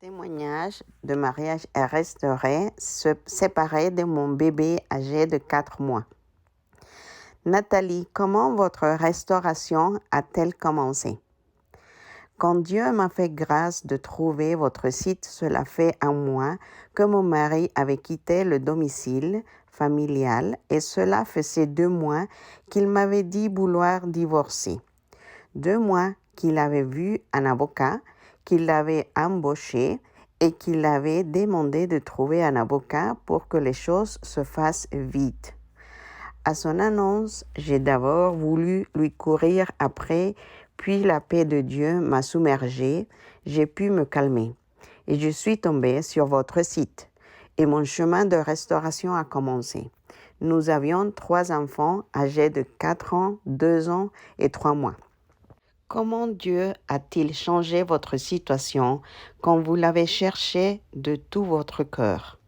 Témoignage de mariage est restauré, séparé de mon bébé âgé de 4 mois. Nathalie, comment votre restauration a-t-elle commencé? Quand Dieu m'a fait grâce de trouver votre site, cela fait un mois que mon mari avait quitté le domicile familial et cela faisait 2 mois qu'il m'avait dit vouloir divorcer. 2 mois qu'il avait vu un avocat, qu'il l'avait embauché et qu'il avait demandé de trouver un avocat pour que les choses se fassent vite. À son annonce, j'ai d'abord voulu lui courir après, puis la paix de Dieu m'a submergée, j'ai pu me calmer. Et je suis tombée sur votre site. Et mon chemin de restauration a commencé. Nous avions 3 enfants âgés de 4 ans, 2 ans et 3 mois. Comment Dieu a-t-il changé votre situation quand vous l'avez cherché de tout votre cœur?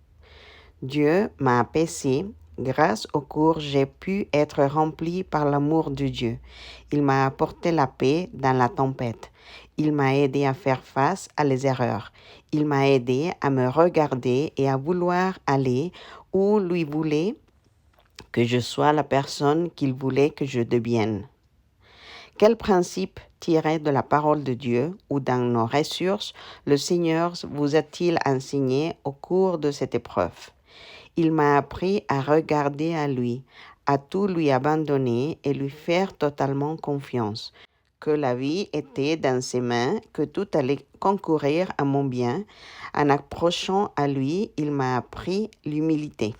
Dieu m'a apaisé. Grâce au cours, j'ai pu être rempli par l'amour de Dieu. Il m'a apporté la paix dans la tempête. Il m'a aidé à faire face à les erreurs. Il m'a aidé à me regarder et à vouloir aller où lui voulait que je sois la personne qu'il voulait que je devienne. Quel principe tiré de la parole de Dieu ou dans nos ressources le Seigneur vous a-t-il enseigné au cours de cette épreuve? Il m'a appris à regarder à lui, à tout lui abandonner et lui faire totalement confiance, que la vie était dans ses mains, que tout allait concourir à mon bien. En approchant à lui, il m'a appris l'humilité.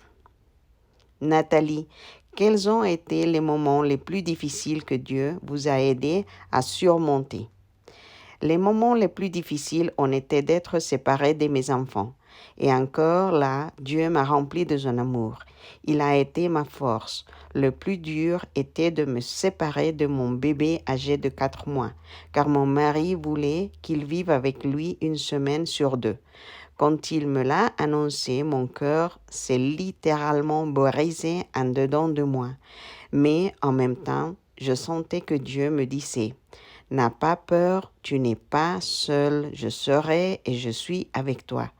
Nathalie, quels ont été les moments les plus difficiles que Dieu vous a aidé à surmonter? Les moments les plus difficiles ont été d'être séparée de mes enfants. Et encore là, Dieu m'a rempli de son amour. Il a été ma force. Le plus dur était de me séparer de mon bébé âgé de 4 mois, car mon mari voulait qu'il vive avec lui 1 semaine sur 2. Quand il me l'a annoncé, mon cœur s'est littéralement brisé en dedans de moi. Mais en même temps, je sentais que Dieu me disait « N'aie pas peur, tu n'es pas seul, je serai et je suis avec toi. »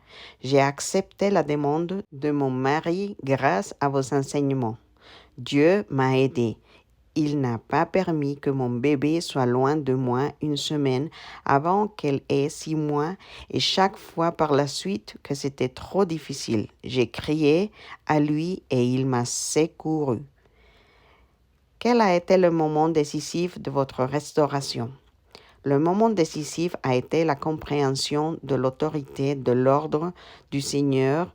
J'ai accepté la demande de mon mari grâce à vos enseignements. Dieu m'a aidé. Il n'a pas permis que mon bébé soit loin de moi 1 semaine avant qu'elle ait 6 mois et chaque fois par la suite que c'était trop difficile. J'ai crié à lui et il m'a secouru. Quel a été le moment décisif de votre restauration? Le moment décisif a été la compréhension de l'autorité, de l'ordre du Seigneur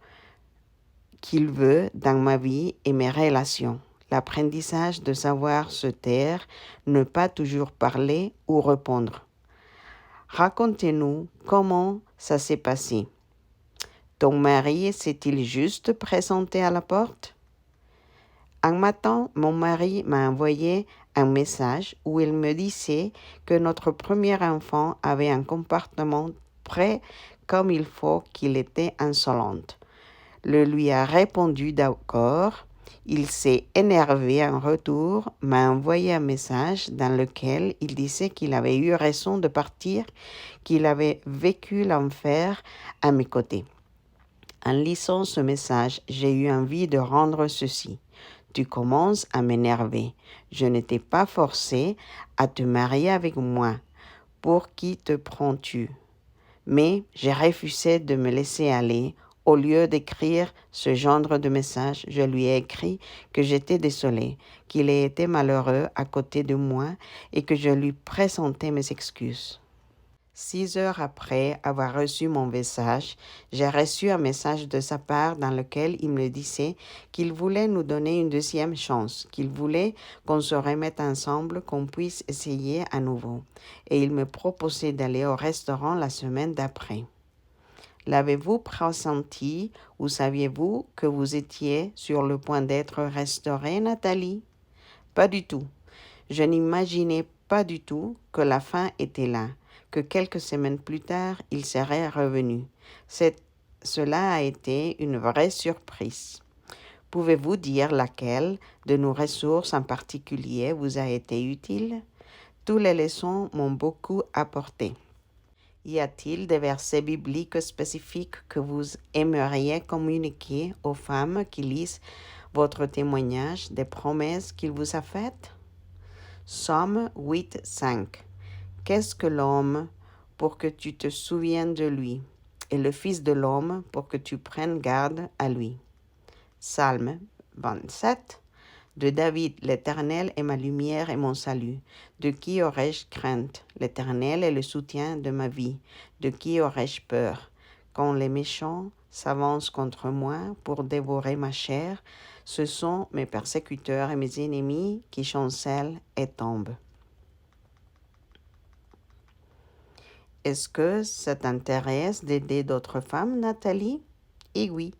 qu'il veut dans ma vie et mes relations. L'apprentissage de savoir se taire, ne pas toujours parler ou répondre. Racontez-nous comment ça s'est passé. Ton mari s'est-il juste présenté à la porte? Un matin, mon mari m'a envoyé un message où il me disait que notre premier enfant avait un comportement prêt comme il faut, qu'il était insolent. Je lui ai répondu d'accord. Il s'est énervé en retour, m'a envoyé un message dans lequel il disait qu'il avait eu raison de partir, qu'il avait vécu l'enfer à mes côtés. En lisant ce message, j'ai eu envie de rendre ceci. Tu commences à m'énerver. Je ne t'ai pas forcé à te marier avec moi. Pour qui te prends-tu? Mais j'ai refusé de me laisser aller. Au lieu d'écrire ce genre de message, je lui ai écrit que j'étais désolée, qu'il ait été malheureux à côté de moi et que je lui présentais mes excuses. 6 heures après avoir reçu mon message, j'ai reçu un message de sa part dans lequel il me disait qu'il voulait nous donner une 2e chance, qu'il voulait qu'on se remette ensemble, qu'on puisse essayer à nouveau. Et il me proposait d'aller au restaurant la semaine d'après. L'avez-vous pressenti ou saviez-vous que vous étiez sur le point d'être restaurée, Nathalie? Pas du tout. Je n'imaginais pas du tout que la fin était là, que quelques semaines plus tard, il serait revenu. Cela a été une vraie surprise. Pouvez-vous dire laquelle de nos ressources en particulier vous a été utile? Toutes les leçons m'ont beaucoup apporté. Y a-t-il des versets bibliques spécifiques que vous aimeriez communiquer aux femmes qui lisent votre témoignage des promesses qu'il vous a faites? Somme 8, 5. Qu'est-ce que l'homme pour que tu te souviennes de lui, et le Fils de l'homme pour que tu prennes garde à lui? Psalm 27. De David, l'Éternel est ma lumière et mon salut. De qui aurais-je crainte? L'Éternel est le soutien de ma vie. De qui aurais-je peur? Quand les méchants s'avancent contre moi pour dévorer ma chair, ce sont mes persécuteurs et mes ennemis qui chancellent et tombent. Est-ce que ça t'intéresse d'aider d'autres femmes, Nathalie? Eh oui.